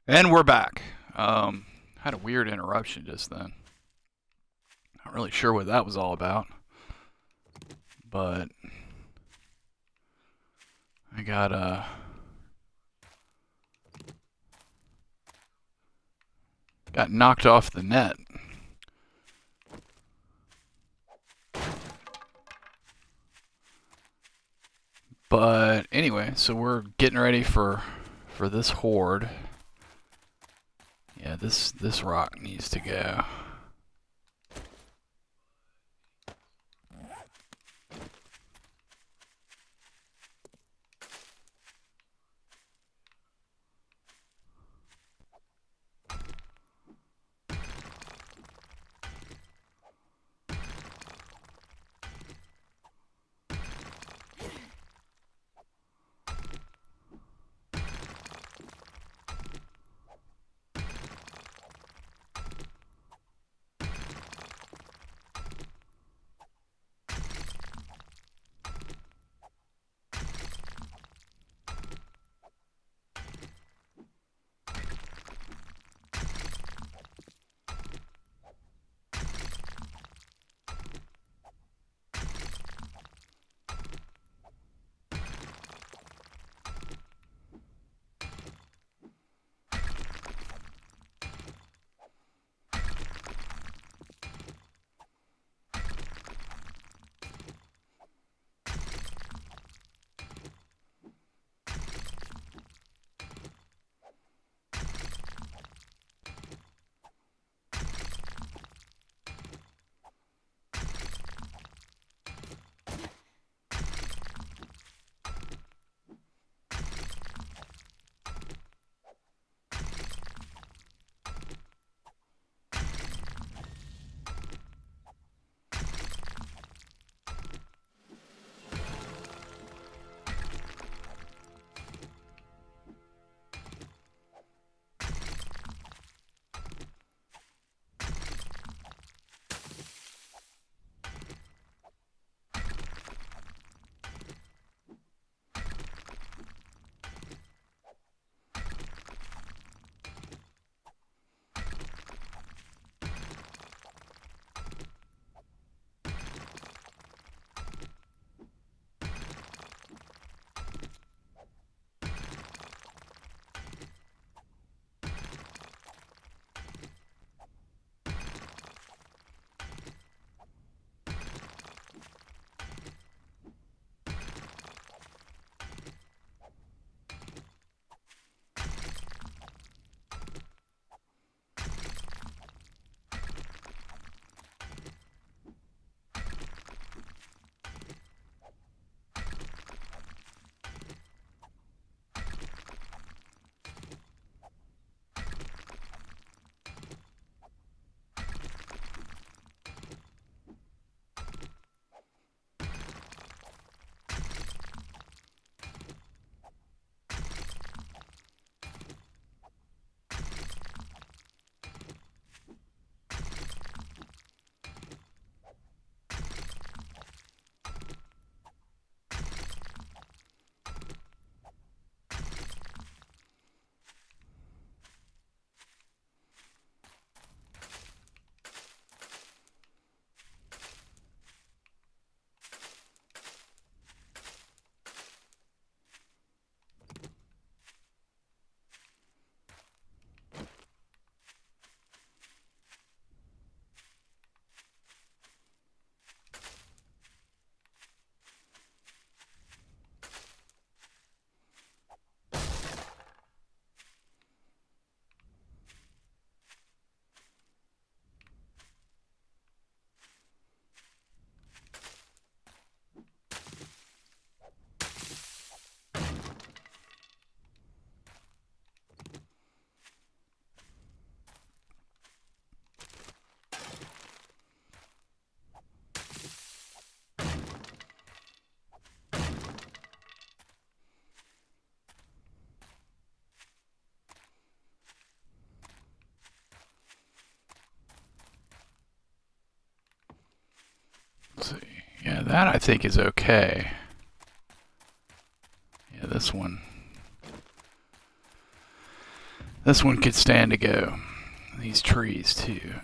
And we're back. Had a weird interruption just then. Not really sure what that was all about, but I got knocked off the net. But anyway, so we're getting ready for this horde. Yeah, this rock needs to go. Let's see. Yeah, that I think is okay. Yeah, this one. This one could stand to go. These trees, too.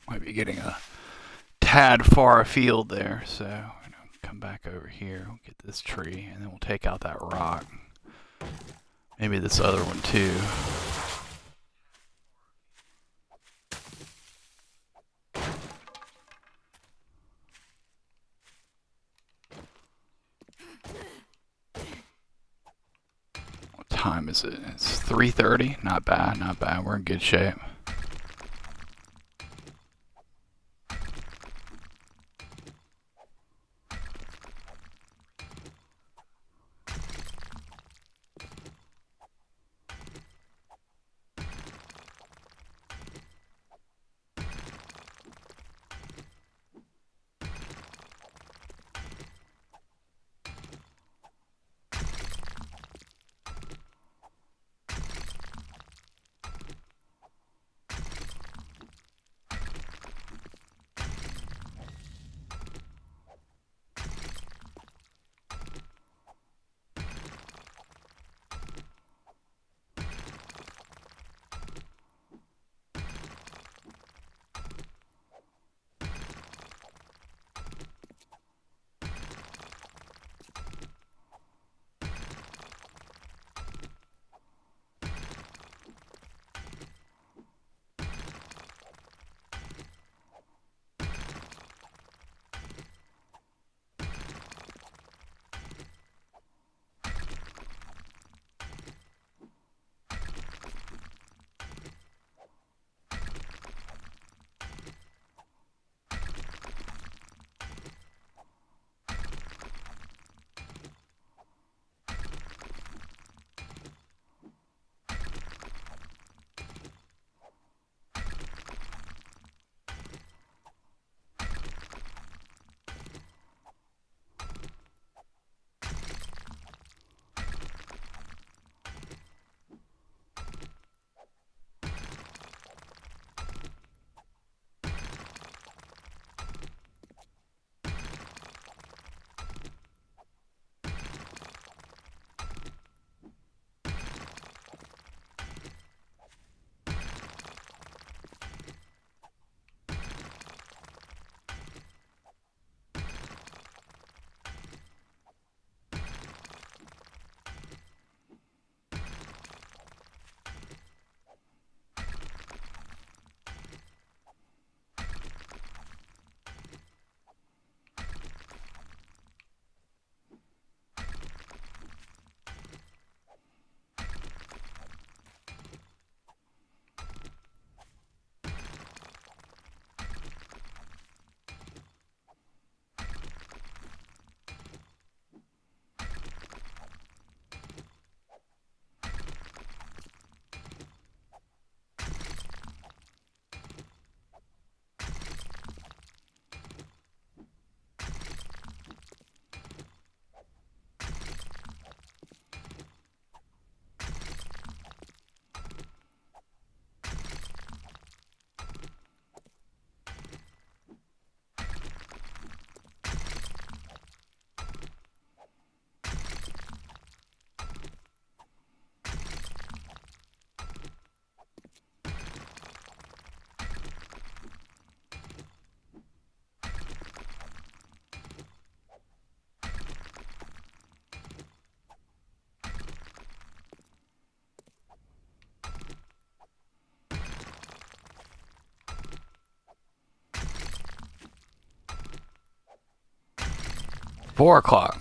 Might be getting a tad far afield there, so come back over here. We'll get this tree, and then we'll take out that rock. Maybe this other one too. What time is it? It's 3:30. Not bad, not bad. We're in good shape. 4 o'clock.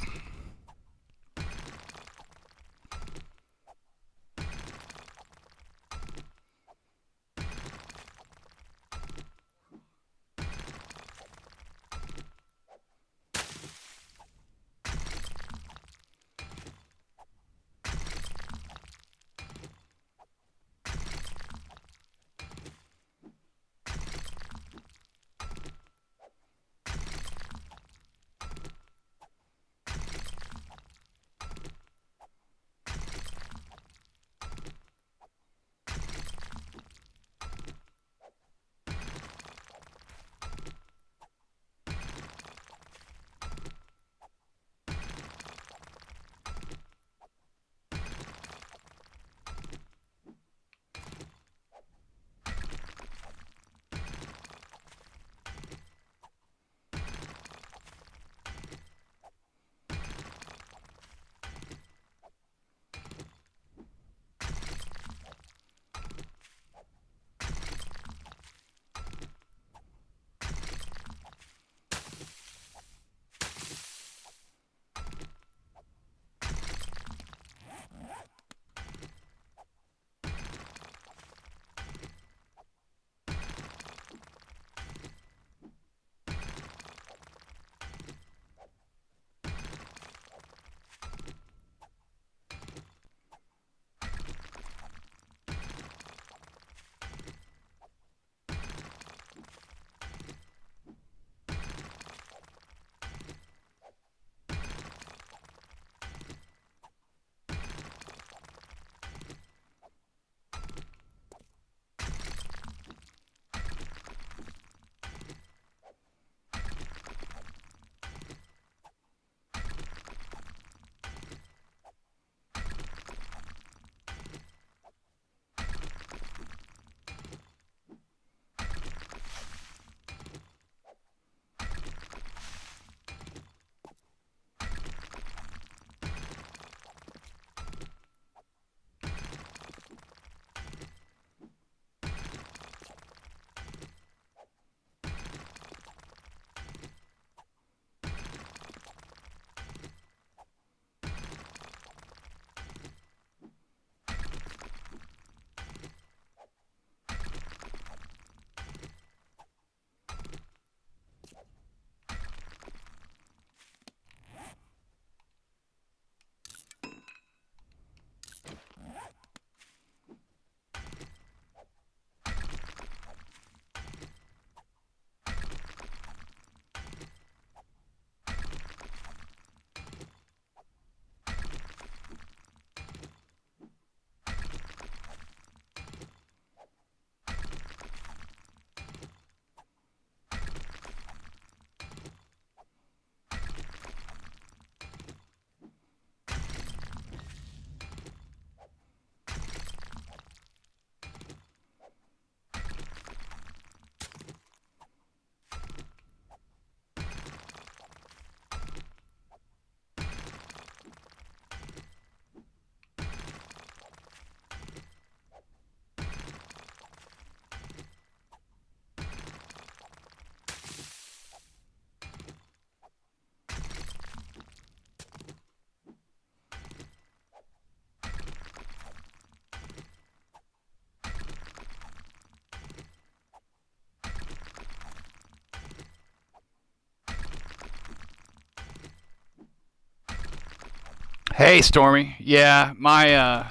Hey, Stormy. Yeah, my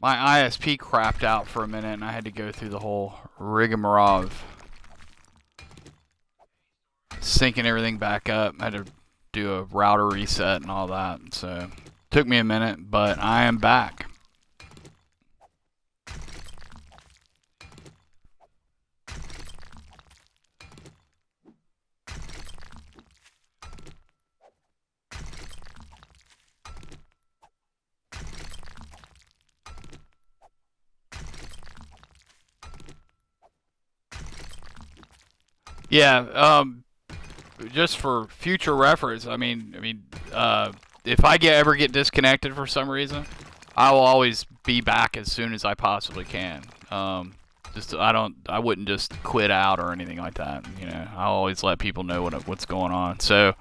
ISP crapped out for a minute, and I had to go through the whole rigmarole of syncing everything back up. I had to do a router reset and all that, so it took me a minute, but I am back. Yeah, just for future reference, if I ever get disconnected for some reason, I will always be back as soon as I possibly can. I wouldn't just quit out or anything like that. You know, I always let people know what's going on. So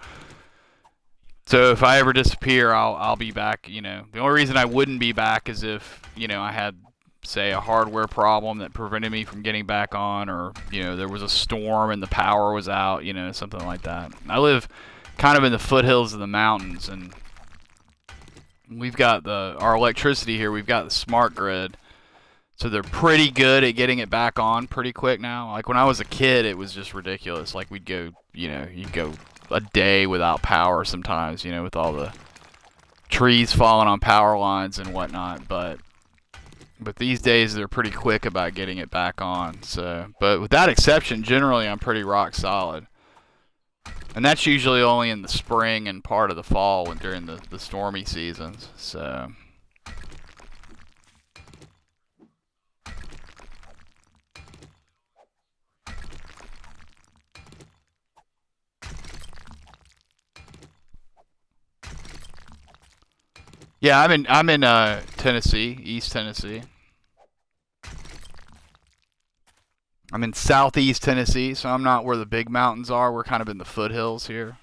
So if I ever disappear, I'll be back. You know, the only reason I wouldn't be back is if I had, say, a hardware problem that prevented me from getting back on, or there was a storm and the power was out. Something like that. I live kind of in the foothills of the mountains, and we've got our electricity here. We've got the smart grid, so they're pretty good at getting it back on pretty quick now. Like when I was a kid, it was just ridiculous. Like we'd go, you'd go a day without power sometimes, with all the trees falling on power lines and whatnot. But these days they're pretty quick about getting it back on. So, but with that exception, generally I'm pretty rock solid. And that's usually only in the spring and part of the fall when during the stormy seasons. So. Yeah, I'm in Tennessee, East Tennessee. I'm in Southeast Tennessee, so I'm not where the big mountains are. We're kind of in the foothills here.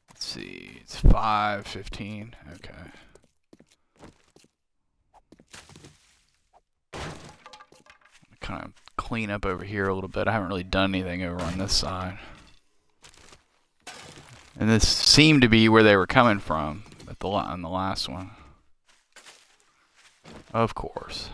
Let's see, it's 5:15. Okay. Kind of clean up over here a little bit. I haven't really done anything over on this side. And this seemed to be where they were coming from on the last one. Of course.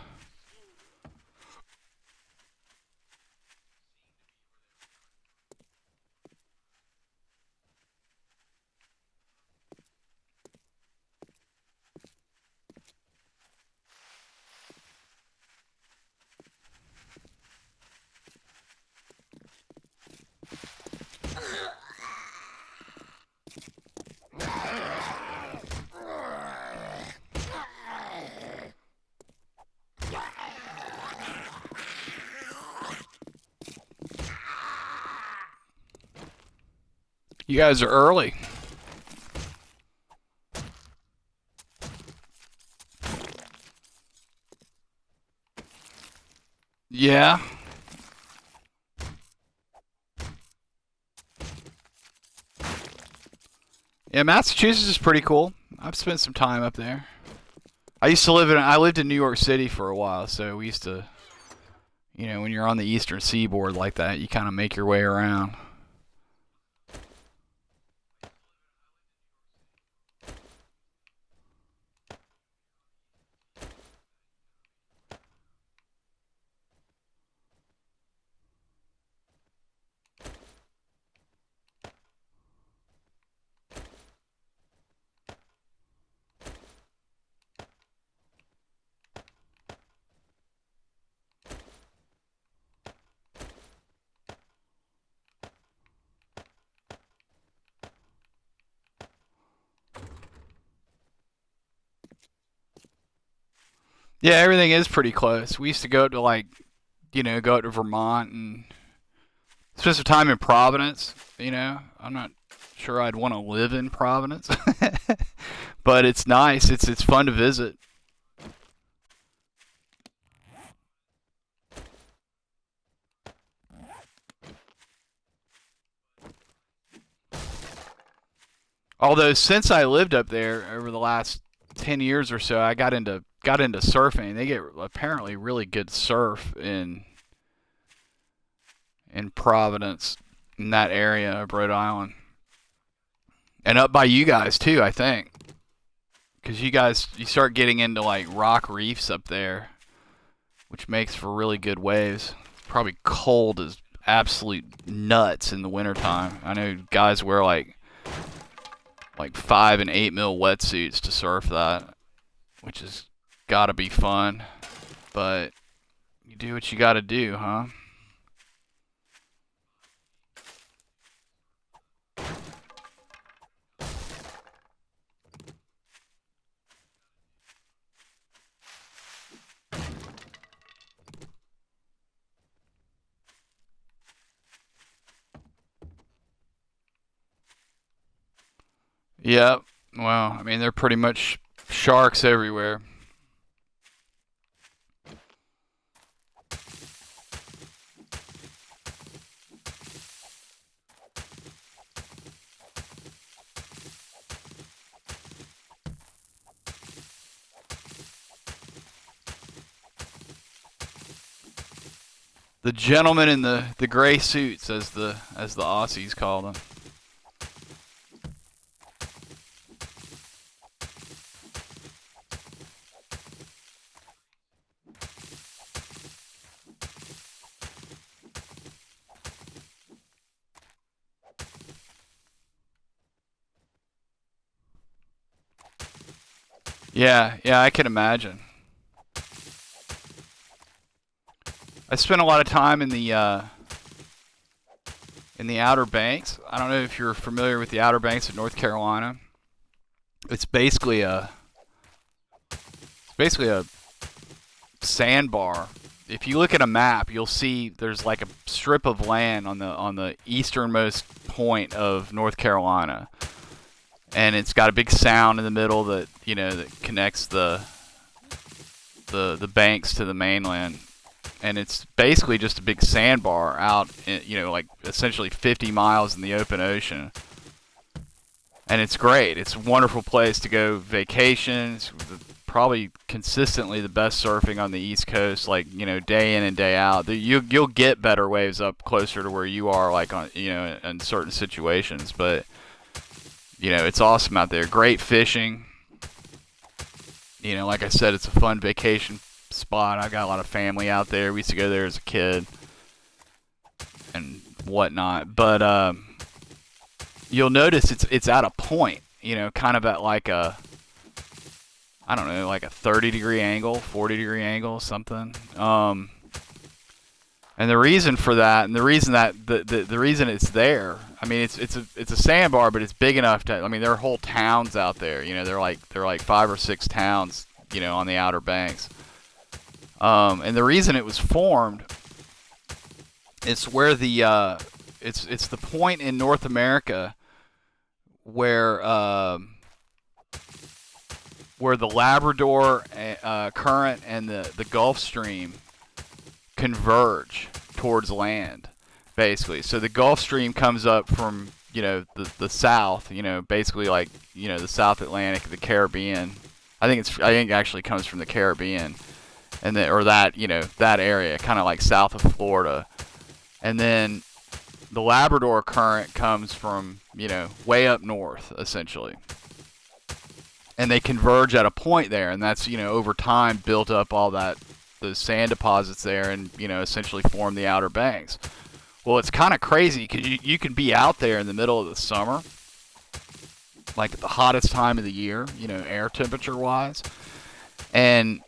You guys are early. Yeah. Yeah, Massachusetts is pretty cool. I've spent some time up there. I lived in New York City for a while, so we used to, when you're on the eastern seaboard like that, you kind of make your way around. Yeah, everything is pretty close. We used to go to go to Vermont and spend some time in Providence. I'm not sure I'd want to live in Providence, but it's nice. It's fun to visit. Although since I lived up there over the last 10 years or so, I got into surfing. They get apparently really good surf in Providence, in that area of Rhode Island, and up by you guys too, I think, because you start getting into like rock reefs up there, which makes for really good waves. Probably cold as absolute nuts in the wintertime. I know guys wear like 5 and 8 mil wetsuits to surf that, which has got to be fun. But you do what you got to do, huh? Yep. Well, I mean, they're pretty much Sharks everywhere. The gentleman in the gray suits, as the Aussies call them. Yeah, I can imagine. I spent a lot of time in the Outer Banks. I don't know if you're familiar with the Outer Banks of North Carolina. It's basically a sandbar. If you look at a map, you'll see there's like a strip of land on the easternmost point of North Carolina, and it's got a big sound in the middle that that connects the banks to the mainland. And it's basically just a big sandbar out, like essentially 50 miles in the open ocean. And it's great. It's a wonderful place to go vacation. It's probably consistently the best surfing on the East Coast, like day in and day out. You'll get better waves up closer to where you are, like on in certain situations. But it's awesome out there. Great fishing. Like I said, it's a fun vacation spot. I've got a lot of family out there. We used to go there as a kid and whatnot. But you'll notice it's at a point, kind of at like a, I don't know, like a 30-degree angle, 40-degree angle, something. And the reason for that, and the reason that the reason it's there, I mean, it's a sandbar, but it's big enough to. I mean, there are whole towns out there. They're like 5 or 6 towns, on the Outer Banks. And the reason it was formed, it's where it's the point in North America where the Labrador current and the Gulf Stream converge towards land, basically. So the Gulf Stream comes up from the south, basically like the South Atlantic, the Caribbean. I think it actually comes from the Caribbean, and that area, kind of like south of Florida, and then the Labrador current comes from way up north, essentially. And they converge at a point there, and that's over time built up all those sand deposits there, and essentially form the Outer Banks. Well, it's kind of crazy because you can be out there in the middle of the summer, like at the hottest time of the year, air temperature wise, and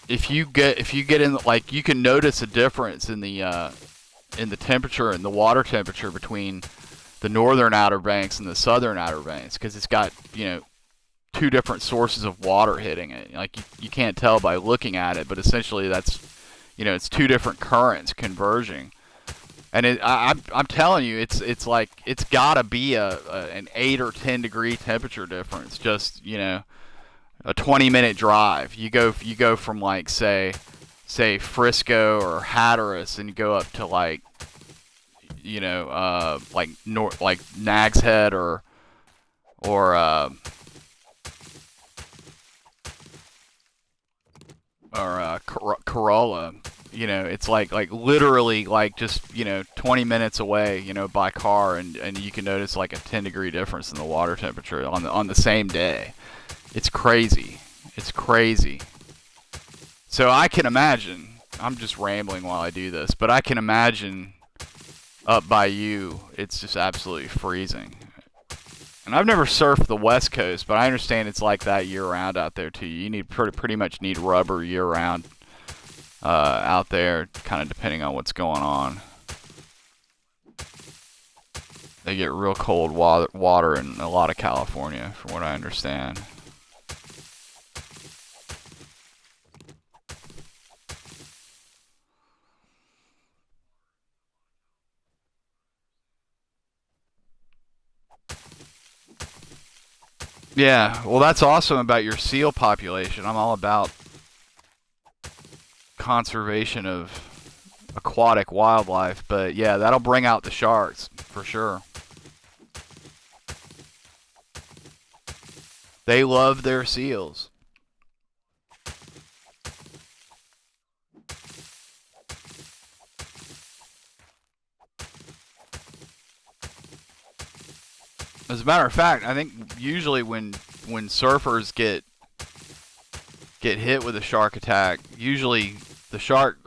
if you get in, like, you can notice a difference in the temperature and the water temperature between the northern Outer Banks and the southern Outer Banks, because it's got two different sources of water hitting it. Like you can't tell by looking at it, but essentially that's it's two different currents converging. And I'm telling you, it's like it's gotta be an 8 or 10 degree temperature difference. Just a 20-minute drive. You go from like say Frisco or Hatteras, and you go up to like like Nags Head or Corolla. It's like literally like just 20 minutes away, by car, and you can notice like a 10-degree difference in the water temperature on the same day. It's crazy. It's crazy. So I can imagine. I'm just rambling while I do this, but I can imagine up by you, it's just absolutely freezing. And I've never surfed the West Coast, but I understand it's like that year-round out there too. You need pretty much need rubber year-round out there, kind of depending on what's going on. They get real cold water in a lot of California, from what I understand. Yeah, well, that's awesome about your seal population. I'm all about conservation of aquatic wildlife, but yeah, that'll bring out the sharks for sure. They love their seals. As a matter of fact, I think usually when surfers get hit with a shark attack, usually the shark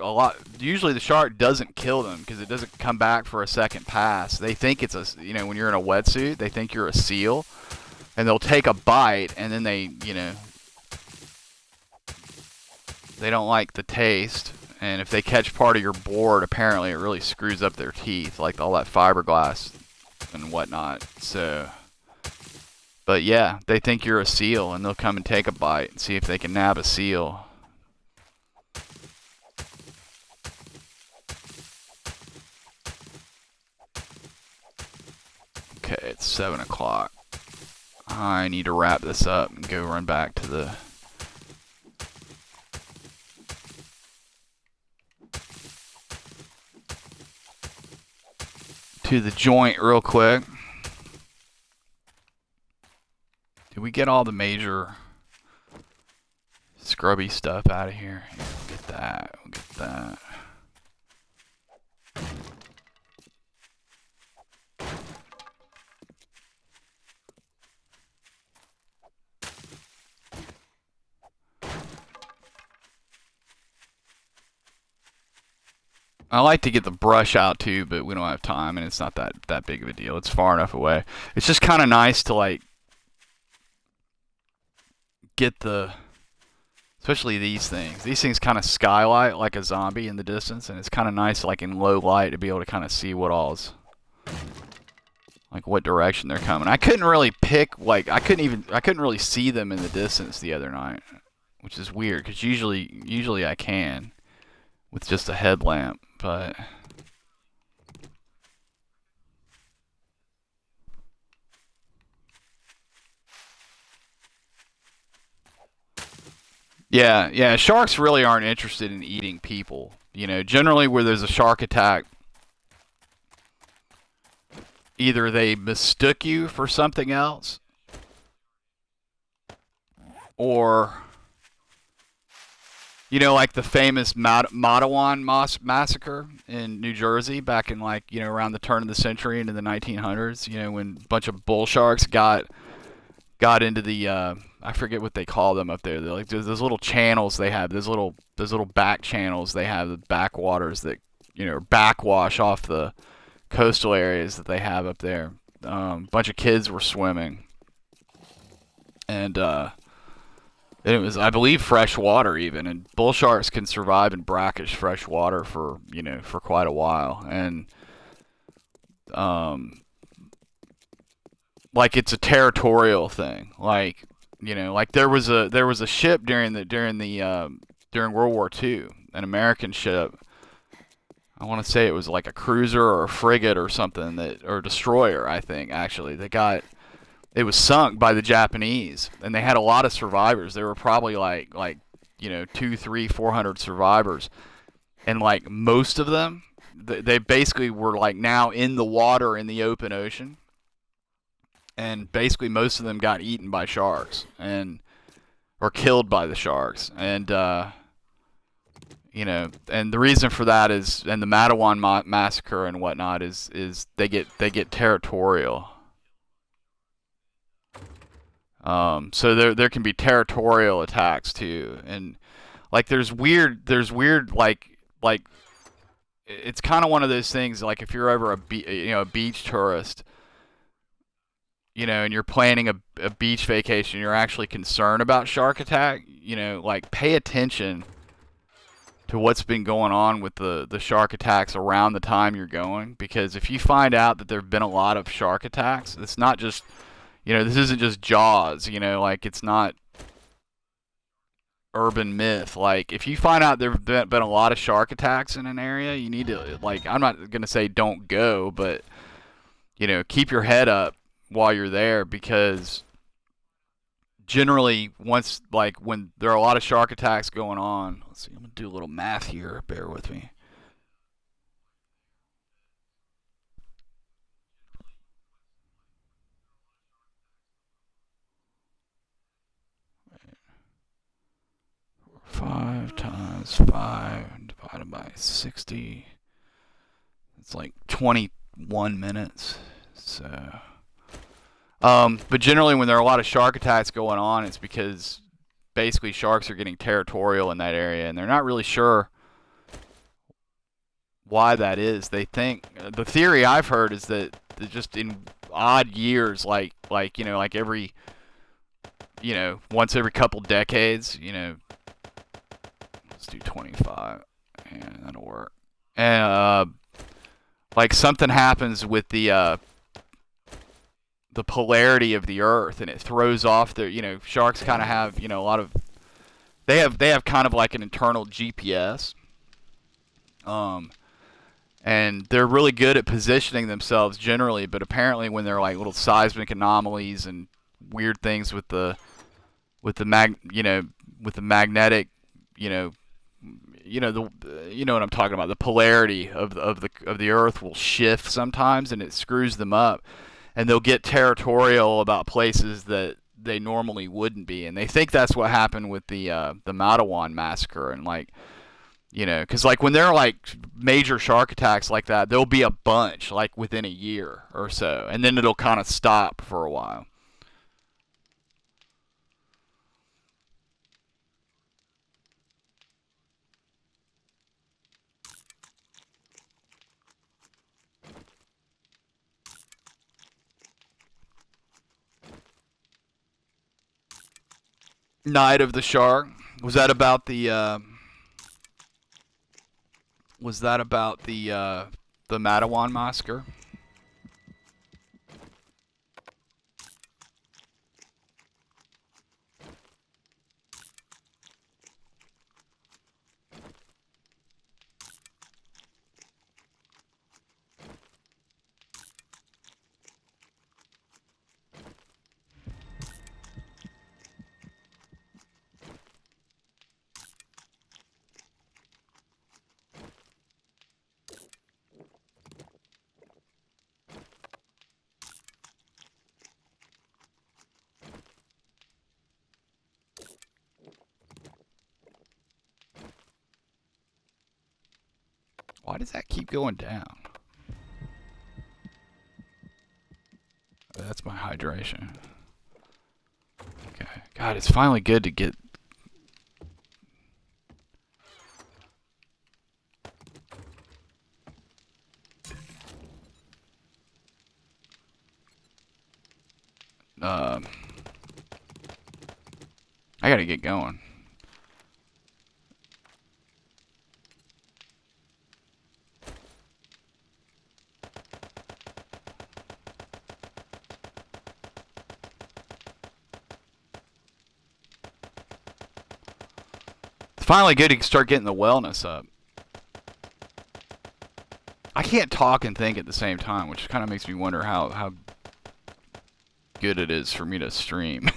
doesn't kill them because it doesn't come back for a second pass. They think it's when you're in a wetsuit, they think you're a seal, and they'll take a bite, and then they don't like the taste, and if they catch part of your board, apparently it really screws up their teeth, like all that fiberglass and whatnot. So, but yeah, they think you're a seal, and they'll come and take a bite and see if they can nab a seal. Okay, it's 7 o'clock. I need to wrap this up and go run back to the joint real quick. Did we get all the major scrubby stuff out of here? We'll get that. We'll get that. I like to get the brush out too, but we don't have time, and it's not that big of a deal. It's far enough away. It's just kind of nice to like get especially these things. These things kind of skylight like a zombie in the distance, and it's kind of nice, like in low light, to be able to kind of see what what direction they're coming. I couldn't really pick, I couldn't really see them in the distance the other night, which is weird because usually I can with just a headlamp. But yeah, sharks really aren't interested in eating people. Generally where there's a shark attack, either they mistook you for something else, or like the famous Matawan massacre in New Jersey back in around the turn of the century into the 1900s. When a bunch of bull sharks got into the I forget what they call them up there. They're like there's those little channels they have, those little back channels they have, the backwaters that backwash off the coastal areas that they have up there. A bunch of kids were swimming, and it was, I believe, fresh water even, and bull sharks can survive in brackish fresh water for quite a while, and it's a territorial thing. Like there was a ship during World War II, an American ship. I want to say it was like a cruiser or a frigate or something, or a destroyer, I think, actually. It was sunk by the Japanese, and they had a lot of survivors. There were probably 2, 3, 400 survivors, and most of them, they basically were now in the water in the open ocean, and basically most of them got eaten by sharks or killed by the sharks, and and the reason for that is, and the Matawan massacre and whatnot is they get territorial. So there can be territorial attacks too, and there's weird it's kind of one of those things, like if you're ever a beach tourist, and you're planning a beach vacation, you're actually concerned about shark attack, pay attention to what's been going on with the shark attacks around the time you're going, because if you find out that there have been a lot of shark attacks, it's not just this isn't just Jaws, it's not urban myth. If you find out there have been a lot of shark attacks in an area, you need to, I'm not going to say don't go, but, keep your head up while you're there, because generally, once like when there are a lot of shark attacks going on, let's see, I'm gonna do a little math here. Bear with me. 5 times 5 divided by 60. It's like 21 minutes. So, but generally, when there are a lot of shark attacks going on, it's because basically sharks are getting territorial in that area, and they're not really sure why that is. They think the theory I've heard is that just in odd years, like every once every couple decades, let's do 25, and that'll work. And like something happens with the polarity of the Earth, and it throws off the sharks kind of have a lot of they have kind of like an internal GPS. Um, and they're really good at positioning themselves generally, but apparently when they're like little seismic anomalies and weird things with the magnetic, you know, you know what I'm talking about. The polarity of the Earth will shift sometimes, and it screws them up, and they'll get territorial about places that they normally wouldn't be, and they think that's what happened with the Matawan massacre, and like because like when there are like major shark attacks like that, there'll be a bunch like within a year or so, and then it'll kind of stop for a while. Night of the Shark. Was that about the? Was that about the Matawan massacre? Why does that keep going down? Oh, that's my hydration. Okay. God, it's finally good to get. Um, I gotta get going. It's finally good to start getting the wellness up. I can't talk and think at the same time, which kind of makes me wonder how good it is for me to stream.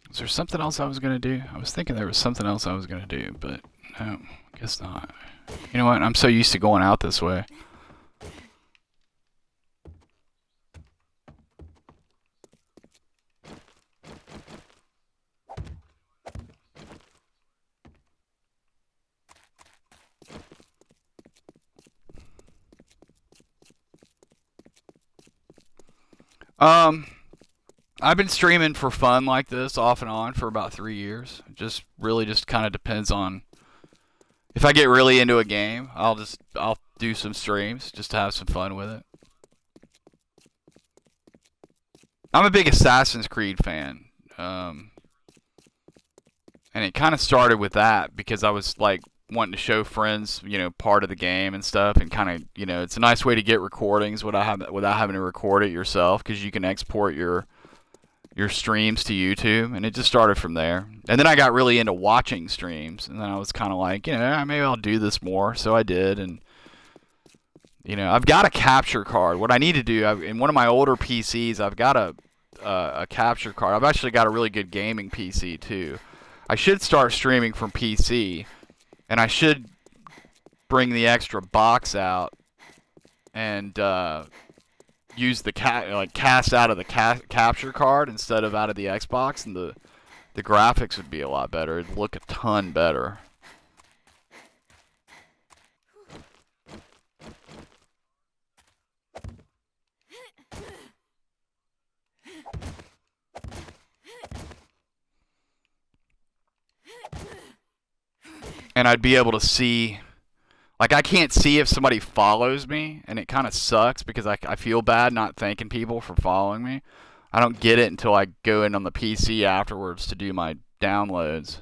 Was there something else I was going to do? I was thinking there was something else I was going to do, but no, I guess not. You know what? I'm so used to going out this way. Um, I've been streaming for fun like this off and on for about 3 years. Just really just kind of depends on if I get really into a game. I'll do some streams just to have some fun with it. I'm a big Assassin's Creed fan, and it kind of started with that because I was like wanting to show friends, part of the game and stuff, and kind of, it's a nice way to get recordings without having to record it yourself because you can export your streams to YouTube, and it just started from there. And then I got really into watching streams, and then I was kind of like, maybe I'll do this more. So I did, and I've got a capture card. What I need to do, in one of my older PCs, I've got a capture card. I've actually got a really good gaming PC too. I should start streaming from PC, and I should bring the extra box out and use the cast out of the capture card instead of out of the Xbox, and the graphics would be a lot better. It'd look a ton better. And I'd be able to see, like, I can't see if somebody follows me, and it kind of sucks because I feel bad not thanking people for following me. I don't get it until I go in on the PC afterwards to do my downloads.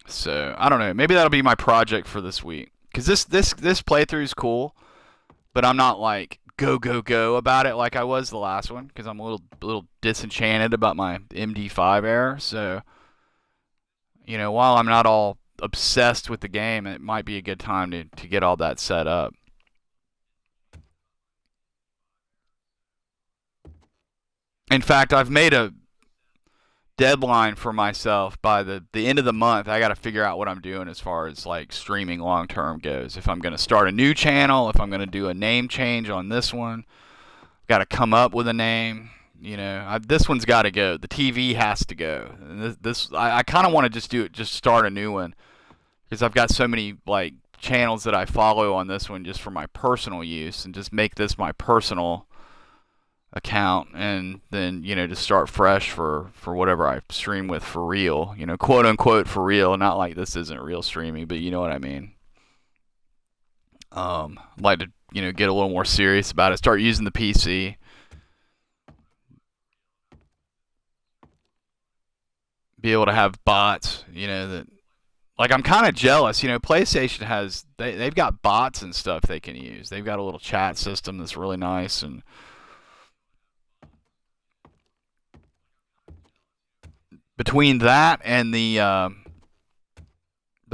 So, I don't know. Maybe that'll be my project for this week. Because this playthrough is cool, but I'm not like go about it like I was the last one because I'm a little disenchanted about my MD5 error. So, while I'm not all obsessed with the game, it might be a good time to get all that set up. In fact, I've made a deadline for myself. By the end of the month, I got to figure out what I'm doing as far as like streaming long term goes. If I'm going to start a new channel, if I'm going to do a name change on this one, got to come up with a name. This one's got to go. The TV has to go. And I kind of want to just start a new one because I've got so many like channels that I follow on this one just for my personal use, and just make this my personal account, and then just start fresh for whatever I stream with for real, quote unquote for real, not like this isn't real streaming, but you know what I mean. I'd like to get a little more serious about it, start using the PC, be able to have bots, that, like, I'm kind of jealous. PlayStation has they've got bots and stuff they can use. They've got a little chat system that's really nice, and between that and the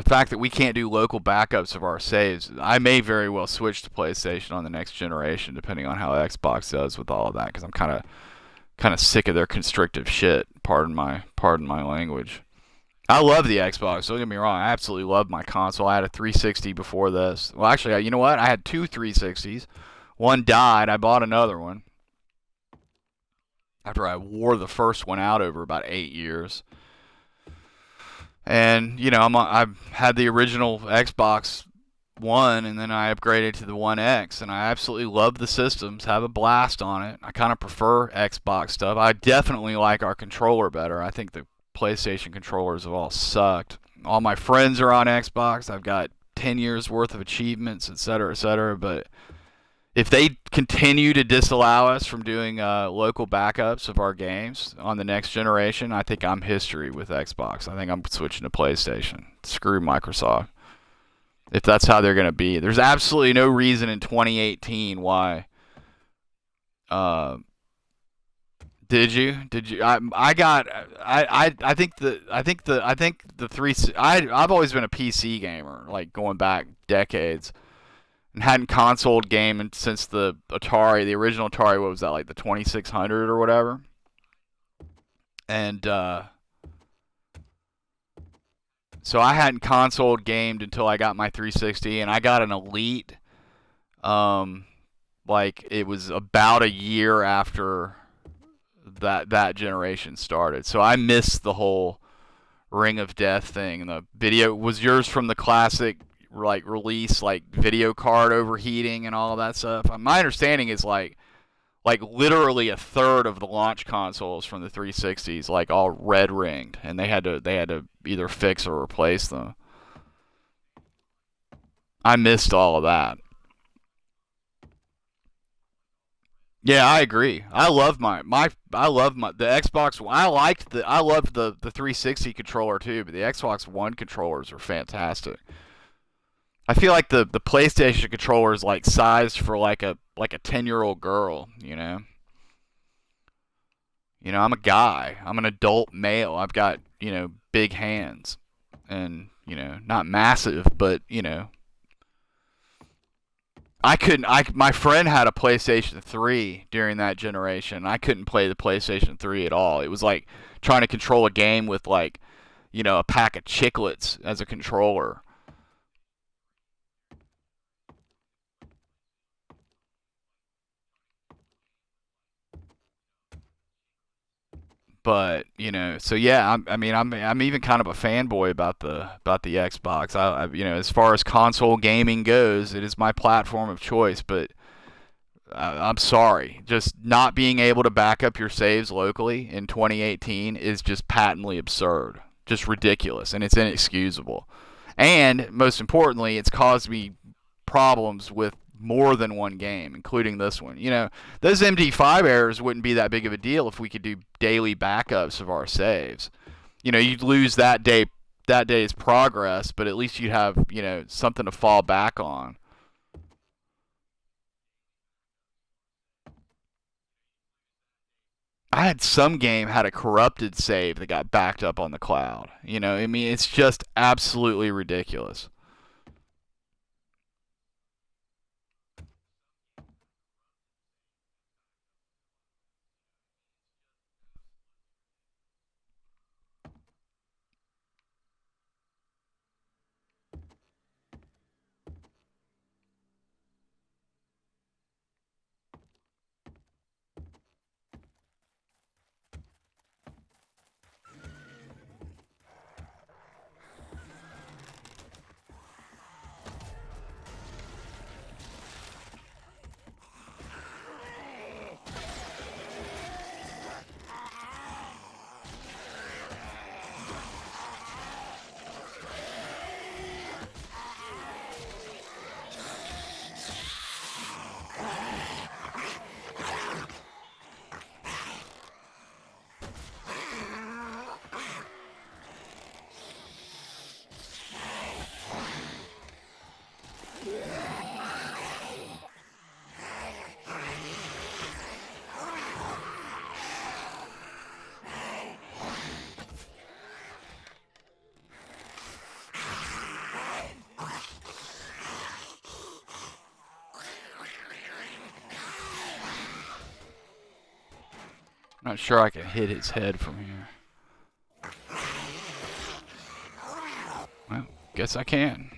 fact that we can't do local backups of our saves, I may very well switch to PlayStation on the next generation, depending on how Xbox does with all of that. Because I'm kind of sick of their constrictive shit. Pardon my language. I love the Xbox. Don't get me wrong. I absolutely love my console. I had a 360 before this. Well, actually, you know what? I had two 360s. One died. I bought another one after I wore the first one out over about 8 years. And I've had the original Xbox One, and then I upgraded to the One X, and I absolutely love the systems. Have a blast on it. I kind of prefer Xbox stuff. I definitely like our controller better. I think the PlayStation controllers have all sucked. All my friends are on Xbox. I've got 10 years worth of achievements, etc., but if they continue to disallow us from doing local backups of our games on the next generation, I think I'm history with Xbox. I think I'm switching to PlayStation. Screw Microsoft. If that's how they're going to be. There's absolutely no reason in 2018 why Did you? Did you? I got. I think the three. I've always been a PC gamer, like going back decades, and hadn't console gamed since the Atari, the original Atari. What was that, like the 2600 or whatever? And so I hadn't console gamed until I got my 360, and I got an Elite. Um, like it was about a year after that generation started. So I missed the whole Ring of Death thing. The video was yours from the classic like release, like video card overheating and all of that stuff. My understanding is like literally a third of the launch consoles from the 360s like all red ringed, and they had to either fix or replace them. I missed all of that. Yeah, I agree. I love my the Xbox. I loved the 360 controller too, but the Xbox One controllers are fantastic. I feel like the PlayStation controller is like sized for like a 10-year-old girl. I'm a guy. I'm an adult male. I've got big hands, and not massive, but I couldn't. My friend had a PlayStation 3 during that generation. I couldn't play the PlayStation 3 at all. It was like trying to control a game with like, a pack of chiclets as a controller. But so yeah, I'm even kind of a fanboy about the Xbox. As far as console gaming goes, it is my platform of choice. But I'm sorry, just not being able to back up your saves locally in 2018 is just patently absurd, just ridiculous, and it's inexcusable. And most importantly, it's caused me problems with more than one game, including this one. Those MD5 errors wouldn't be that big of a deal if we could do daily backups of our saves. You'd lose that day's progress, but at least you'd have something to fall back on. I had some game had a corrupted save that got backed up on the cloud. It's just absolutely ridiculous. I'm not sure I can hit his head from here. Well, guess I can.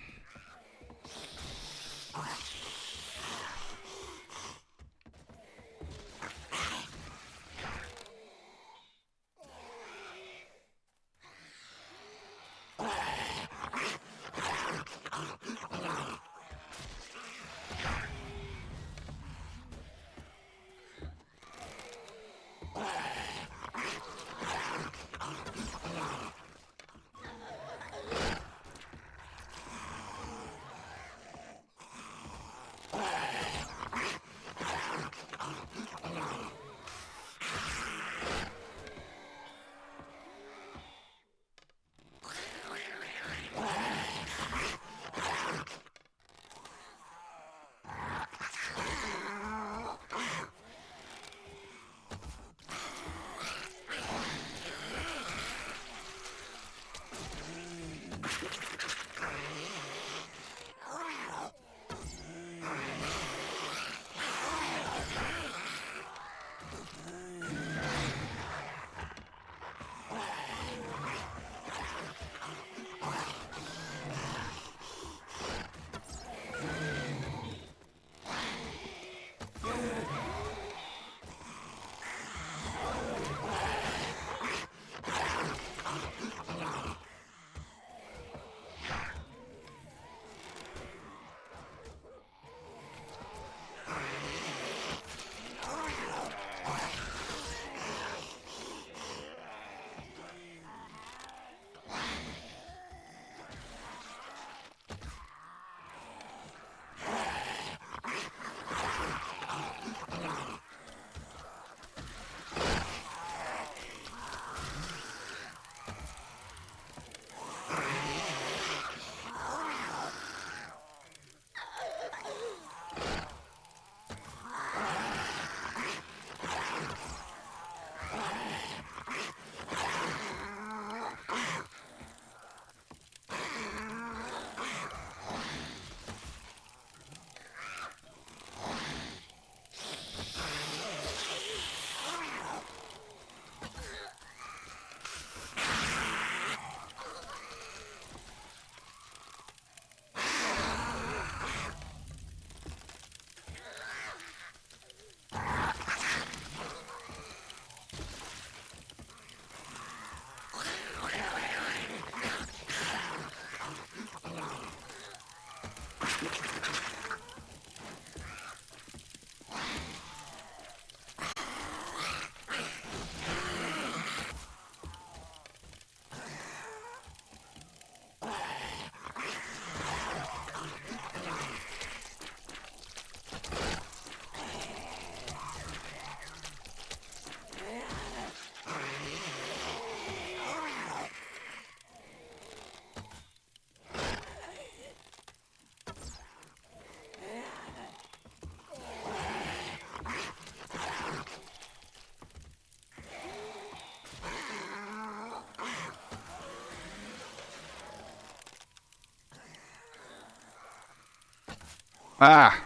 Ah!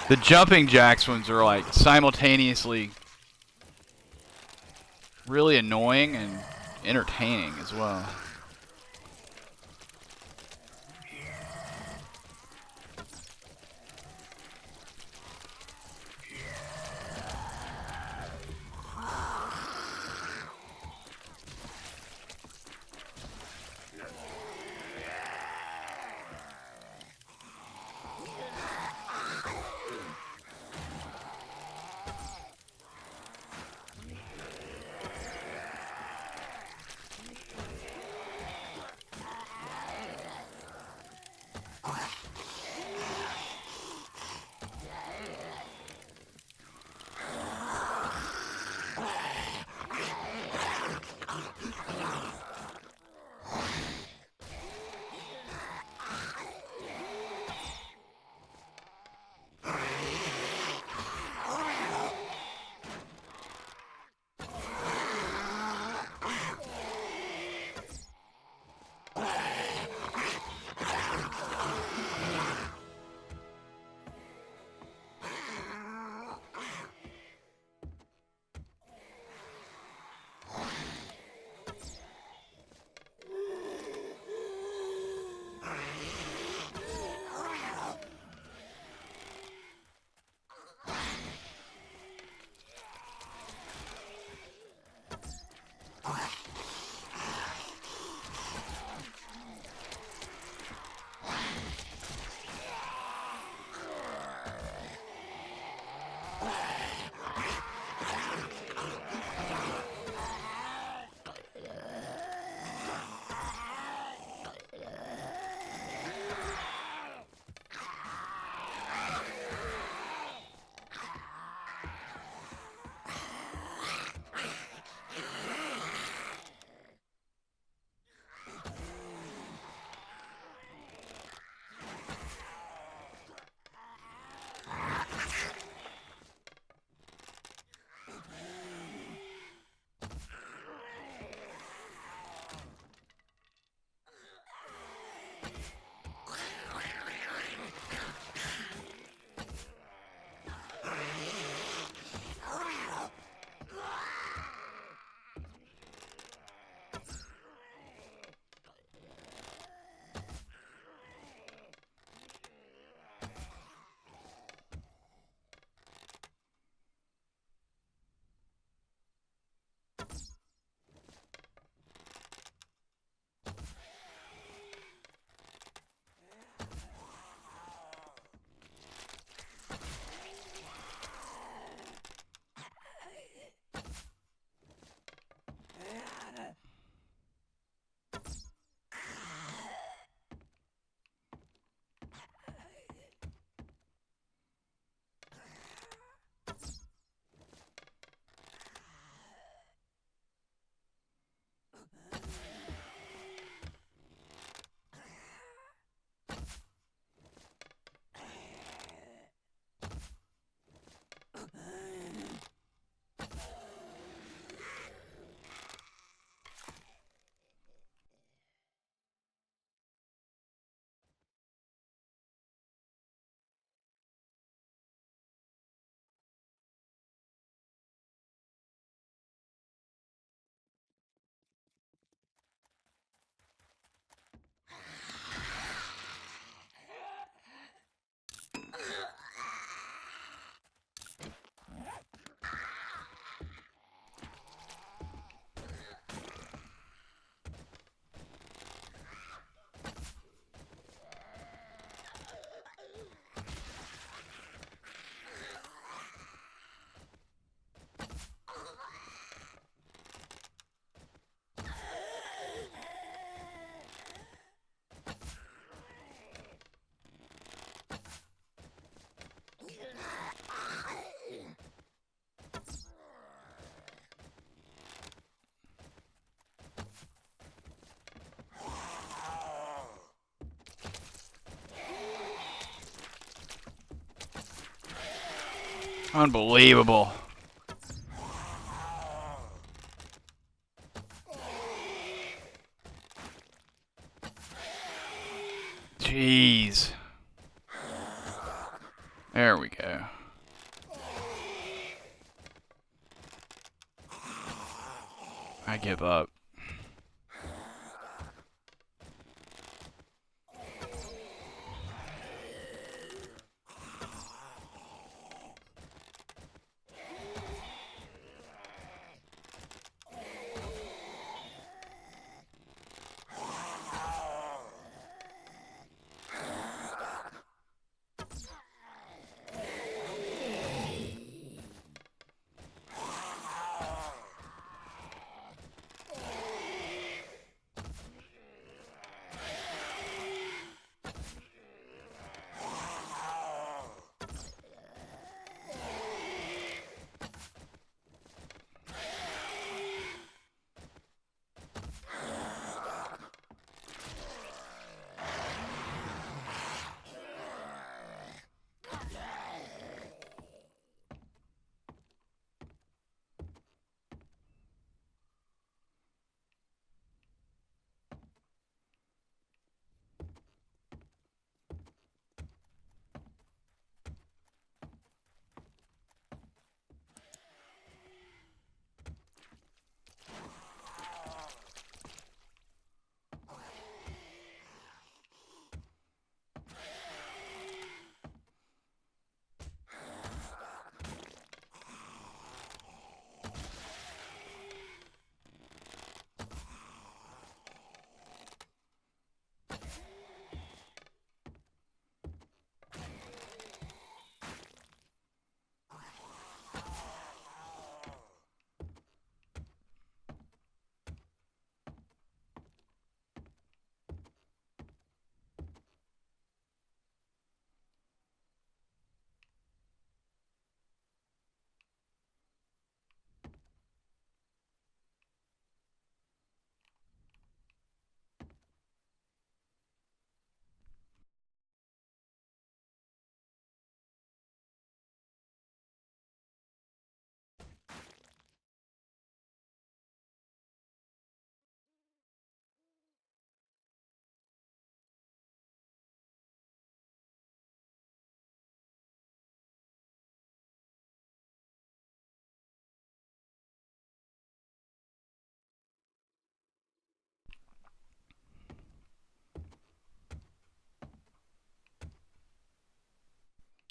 The jumping jacks ones are like simultaneously really annoying and entertaining as well. Unbelievable. Jeez. There we go. I give up.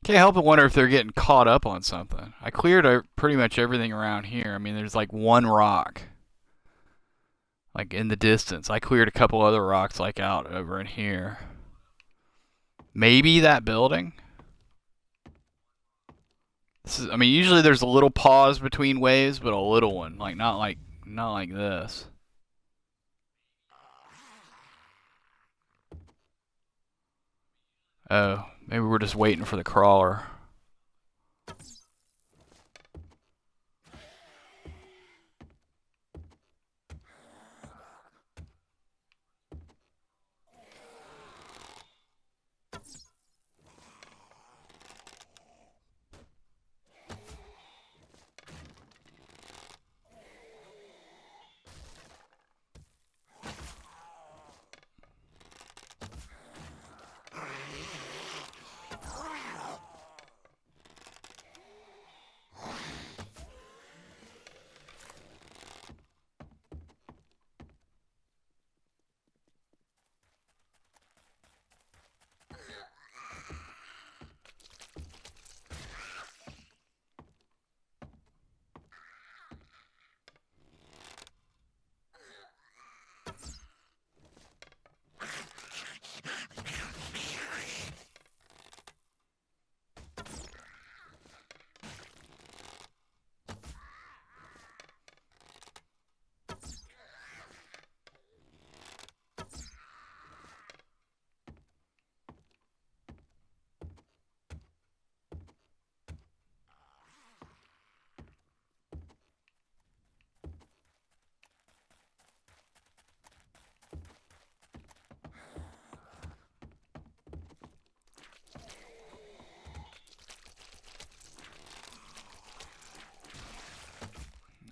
Can't help but wonder if they're getting caught up on something. I cleared pretty much everything around here. I mean, there's like one rock, like in the distance. I cleared a couple other rocks, like out over in here. Maybe that building. I mean, usually there's a little pause between waves, but a little one, not like this. Oh, maybe we're just waiting for the crawler.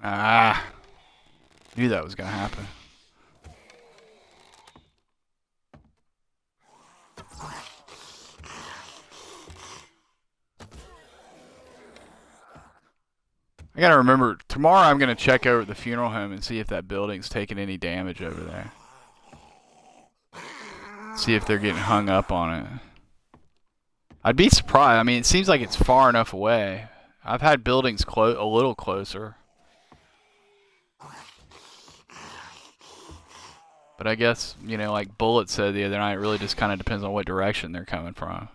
Ah, knew that was gonna happen. I gotta remember, tomorrow I'm gonna check over the funeral home and see if that building's taking any damage over there. See if they're getting hung up on it. I'd be surprised. I mean, it seems like it's far enough away. I've had buildings a little closer. But I guess, you know, like Bullet said the other night, it really just kind of depends on what direction they're coming from.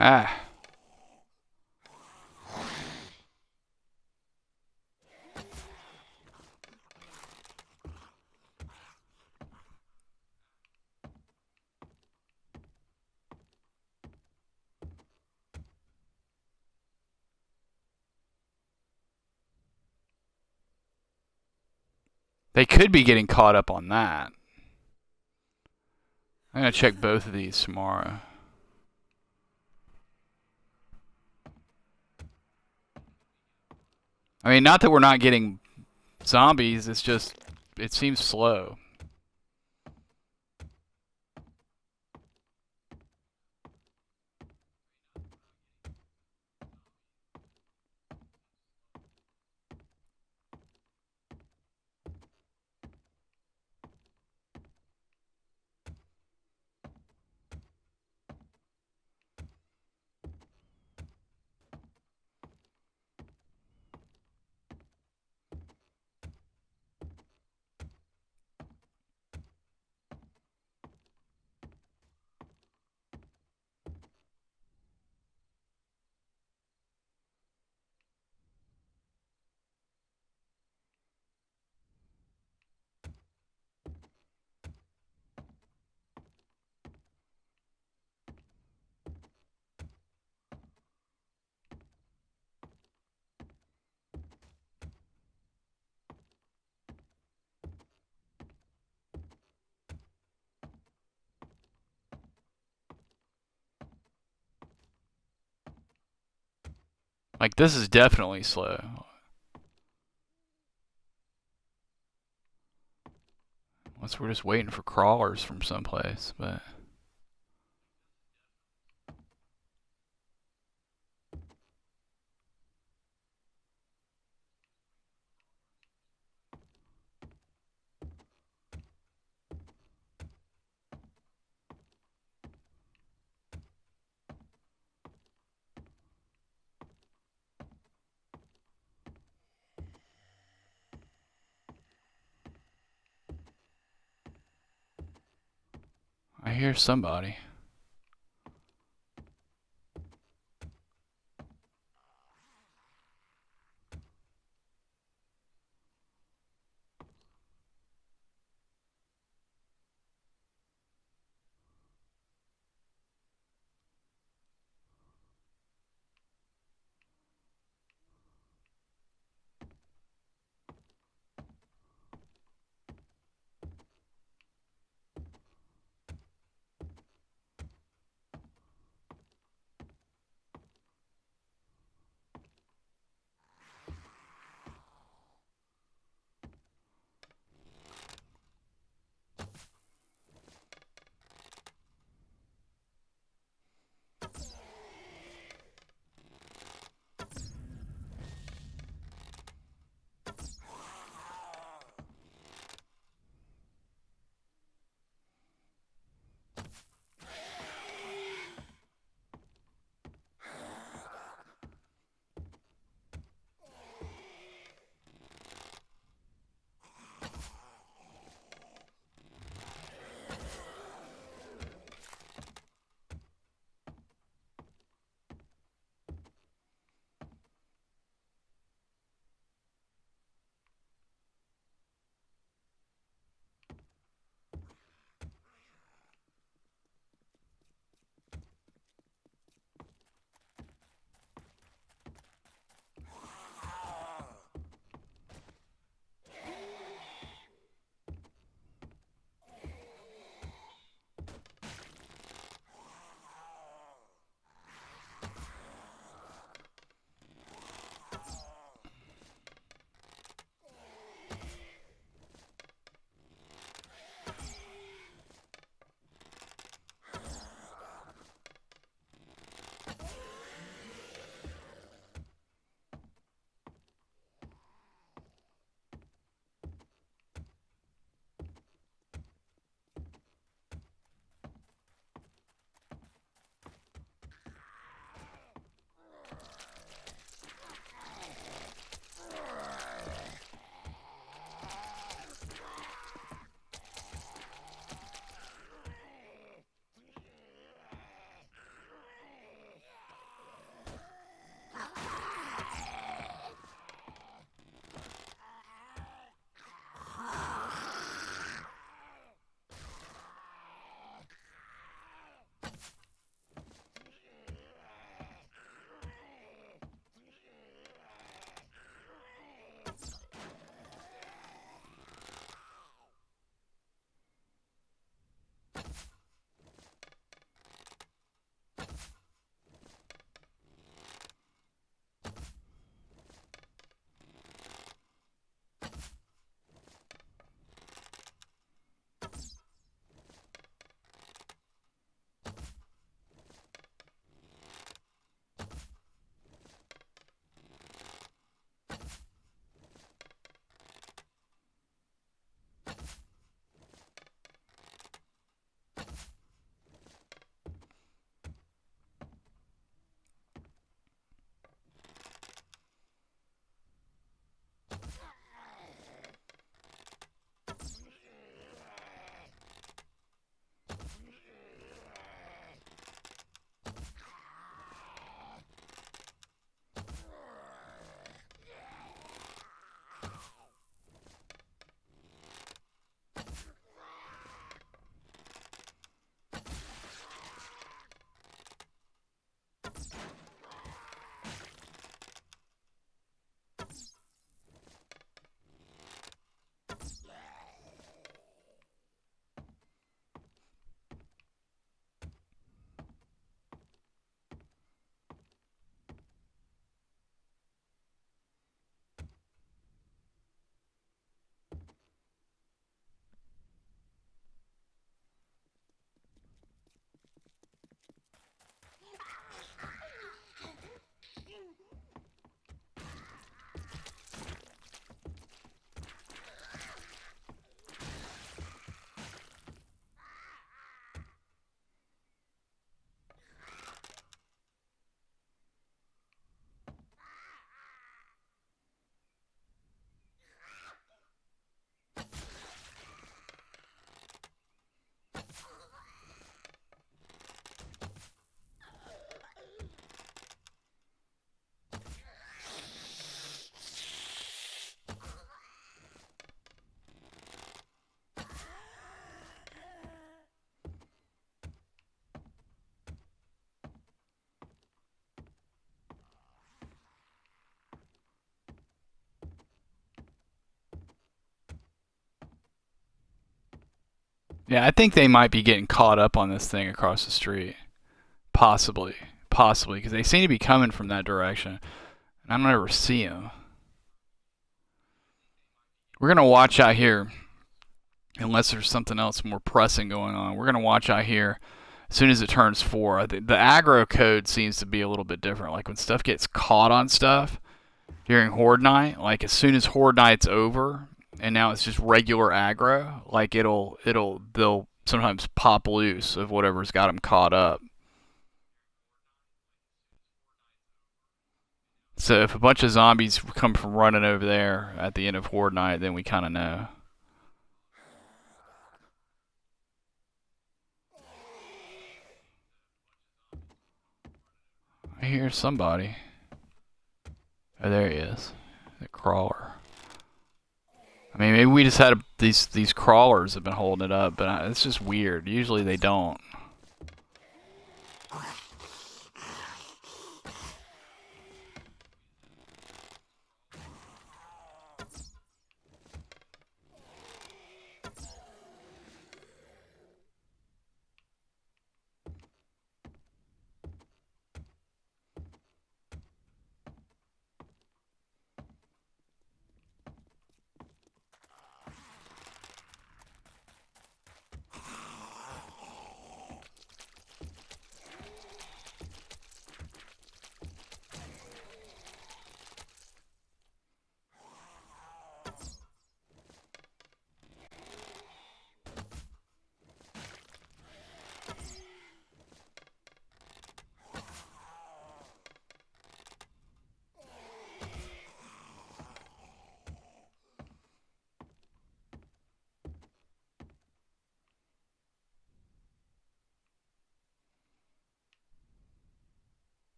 Ah. They could be getting caught up on that. I'm gonna check both of these tomorrow. I mean, not that we're not getting zombies, it's just, it seems slow. Like, this is definitely slow. Unless we're just waiting for crawlers from someplace, but... I hear somebody. Yeah, I think they might be getting caught up on this thing across the street. Possibly. Possibly, because they seem to be coming from that direction. And I don't ever see them. We're going to watch out here, unless there's something else more pressing going on. We're going to watch out here as soon as it turns 4. I think the aggro code seems to be a little bit different. Like when stuff gets caught on stuff during Horde Night, like as soon as Horde Night's over, and now it's just regular aggro, like they'll sometimes pop loose of whatever's got them caught up. So if a bunch of zombies come from running over there at the end of Horde Night, then we kind of know. I hear somebody. Oh, there he is. The crawler. I mean, maybe we just had these crawlers have been holding it up, but it's just weird. Usually they don't.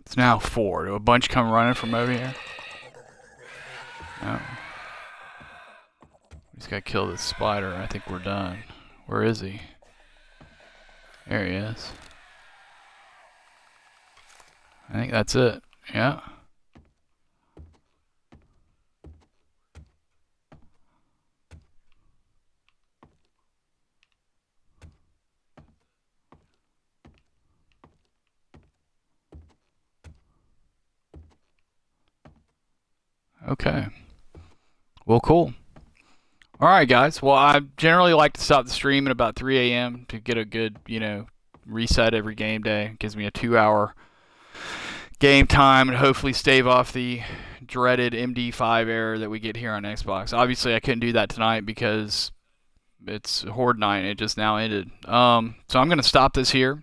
It's now 4. Do a bunch come running from over here? No. We just gotta kill this spider. I think we're done. Where is he? There he is. I think that's it. Yeah. Okay. Well, cool. All right, guys. Well, I generally like to stop the stream at about 3 a.m. to get a good, reset every game day. It gives me a 2-hour game time and hopefully stave off the dreaded MD5 error that we get here on Xbox. Obviously, I couldn't do that tonight because it's Horde Night and it just now ended. So I'm going to stop this here,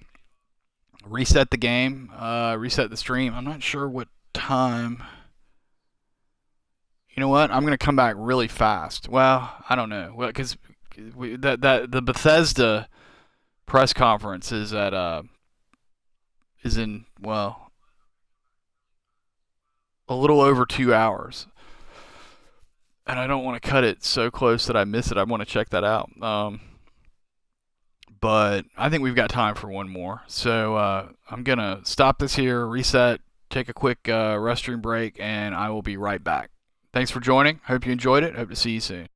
reset the game, reset the stream. I'm not sure what time. You know what? I'm gonna come back really fast. Well, I don't know. Well, because that the Bethesda press conference is in a little over 2 hours, and I don't want to cut it so close that I miss it. I want to check that out. But I think we've got time for one more. So I'm gonna stop this here, reset, take a quick restroom break, and I will be right back. Thanks for joining. Hope you enjoyed it. Hope to see you soon.